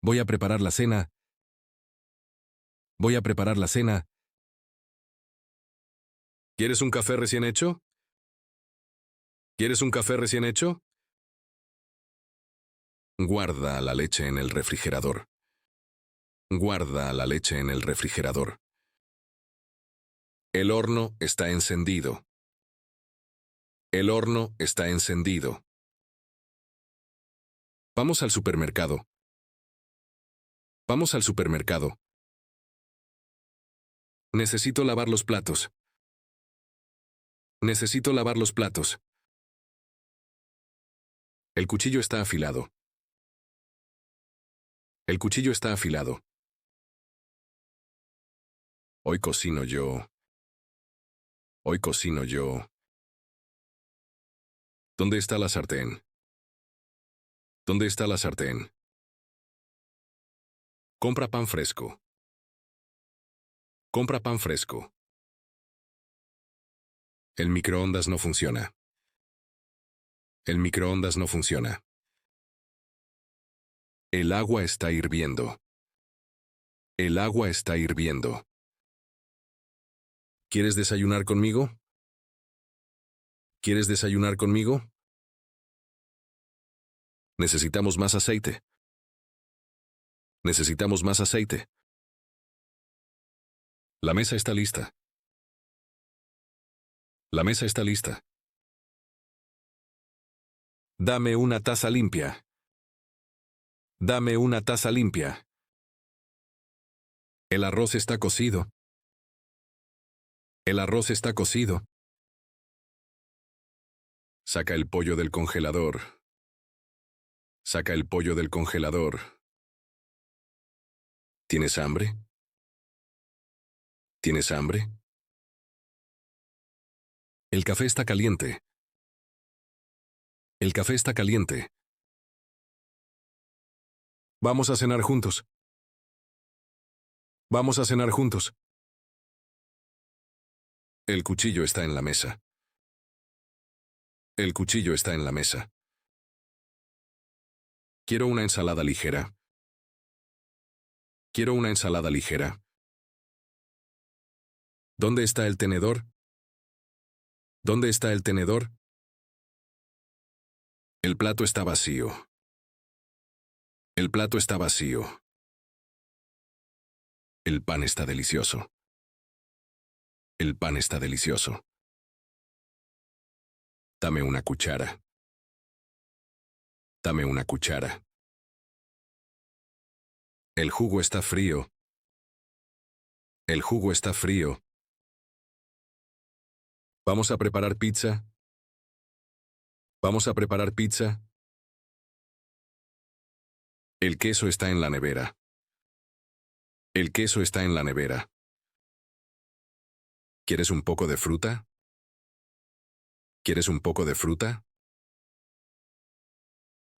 Voy a preparar la cena. Voy a preparar la cena. ¿Quieres un café recién hecho? ¿Quieres un café recién hecho? Guarda la leche en el refrigerador. Guarda la leche en el refrigerador. El horno está encendido. El horno está encendido. Vamos al supermercado. Vamos al supermercado. Necesito lavar los platos. Necesito lavar los platos. El cuchillo está afilado. El cuchillo está afilado. Hoy cocino yo. Hoy cocino yo. ¿Dónde está la sartén? ¿Dónde está la sartén? Compra pan fresco. Compra pan fresco. El microondas no funciona. El microondas no funciona. El agua está hirviendo. El agua está hirviendo. ¿Quieres desayunar conmigo? ¿Quieres desayunar conmigo? Necesitamos más aceite. Necesitamos más aceite. La mesa está lista. La mesa está lista. Dame una taza limpia. Dame una taza limpia. El arroz está cocido. El arroz está cocido. Saca el pollo del congelador. Saca el pollo del congelador. ¿Tienes hambre? ¿Tienes hambre? El café está caliente. El café está caliente. Vamos a cenar juntos. Vamos a cenar juntos. El cuchillo está en la mesa. El cuchillo está en la mesa. Quiero una ensalada ligera. Quiero una ensalada ligera. ¿Dónde está el tenedor? ¿Dónde está el tenedor? El plato está vacío. El plato está vacío. El pan está delicioso. El pan está delicioso. Dame una cuchara. Dame una cuchara. El jugo está frío. El jugo está frío. ¿Vamos a preparar pizza? ¿Vamos a preparar pizza? El queso está en la nevera. El queso está en la nevera. ¿Quieres un poco de fruta? ¿Quieres un poco de fruta?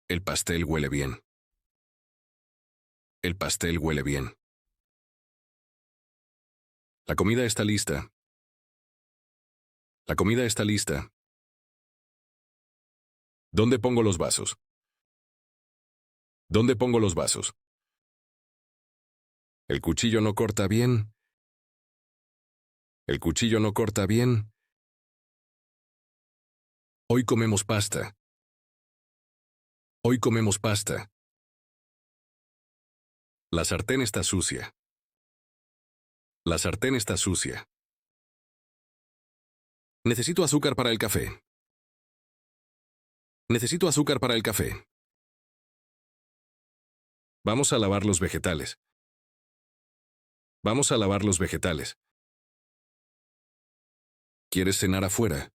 El pastel huele bien. El pastel huele bien. La comida está lista. La comida está lista. ¿Dónde pongo los vasos? ¿Dónde pongo los vasos? El cuchillo no corta bien. El cuchillo no corta bien. Hoy comemos pasta. Hoy comemos pasta. La sartén está sucia. La sartén está sucia. Necesito azúcar para el café. Necesito azúcar para el café. Vamos a lavar los vegetales. Vamos a lavar los vegetales. ¿Quieres cenar afuera?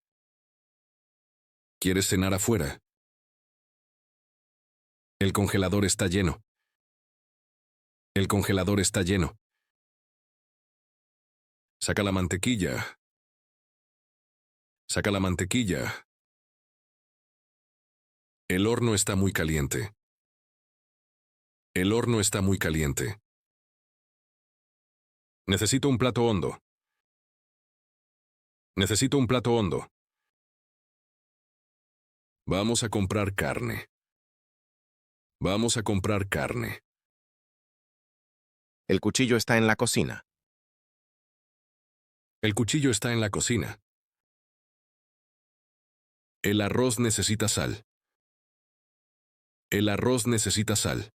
¿Quieres cenar afuera? El congelador está lleno. El congelador está lleno. Saca la mantequilla. Saca la mantequilla. El horno está muy caliente. El horno está muy caliente. Necesito un plato hondo. Necesito un plato hondo. Vamos a comprar carne. Vamos a comprar carne. El cuchillo está en la cocina. El cuchillo está en la cocina. El arroz necesita sal. El arroz necesita sal.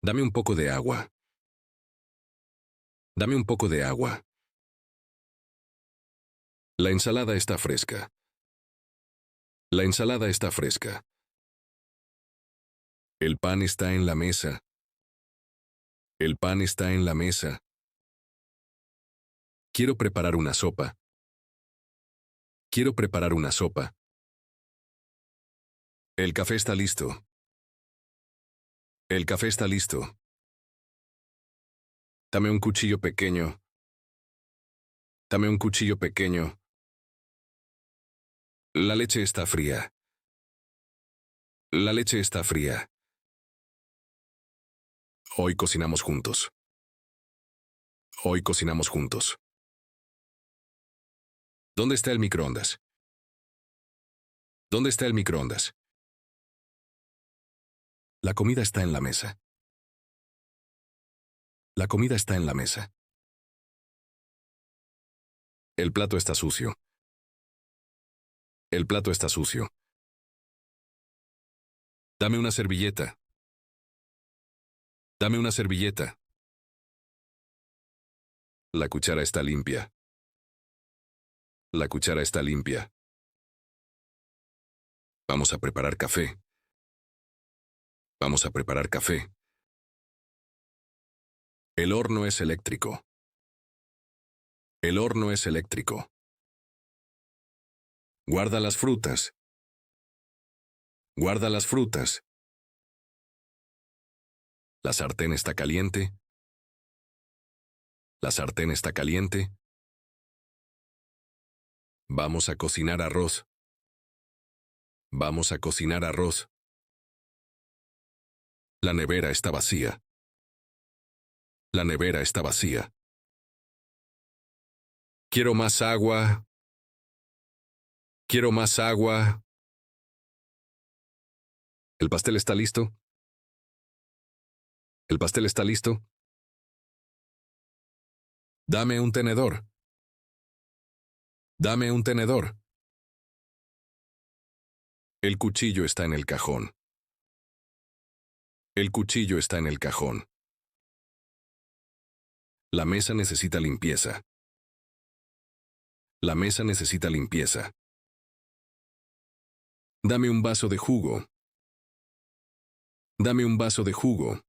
Dame un poco de agua. Dame un poco de agua. La ensalada está fresca. La ensalada está fresca. El pan está en la mesa. El pan está en la mesa. Quiero preparar una sopa. Quiero preparar una sopa. El café está listo. El café está listo. Dame un cuchillo pequeño. Dame un cuchillo pequeño. La leche está fría. La leche está fría. Hoy cocinamos juntos. Hoy cocinamos juntos. ¿Dónde está el microondas? ¿Dónde está el microondas? La comida está en la mesa. La comida está en la mesa. El plato está sucio. El plato está sucio. Dame una servilleta. Dame una servilleta. La cuchara está limpia. La cuchara está limpia. Vamos a preparar café. Vamos a preparar café. El horno es eléctrico. El horno es eléctrico. Guarda las frutas. Guarda las frutas. La sartén está caliente. La sartén está caliente. Vamos a cocinar arroz. Vamos a cocinar arroz. La nevera está vacía. La nevera está vacía. Quiero más agua. Quiero más agua. ¿El pastel está listo? ¿El pastel está listo? Dame un tenedor. Dame un tenedor. El cuchillo está en el cajón. El cuchillo está en el cajón. La mesa necesita limpieza. La mesa necesita limpieza. Dame un vaso de jugo. Dame un vaso de jugo.